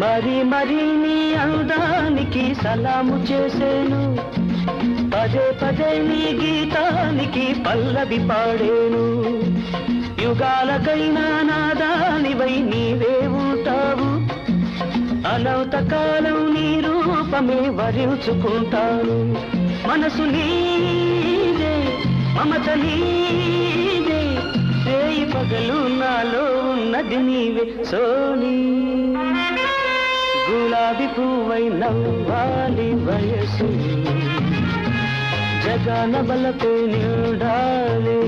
మరి మరి నీ అందానికి సలాము చేసేను, పదే పదే నీ గీతానికి పల్లవి పాడేను. యుగాలకైనా నాదానివై నీవే ఉంటావు, అనంత కాలం నీ రూపమే వరించుకుంటాను. మనసు నీదే, మమత నీదే, రేయి పగలు నాలో ఉన్నది నీవే సోనీ. గులాబీ పువ్వై నవ్వాలి వయసు, జగన బలపై నిండాలి.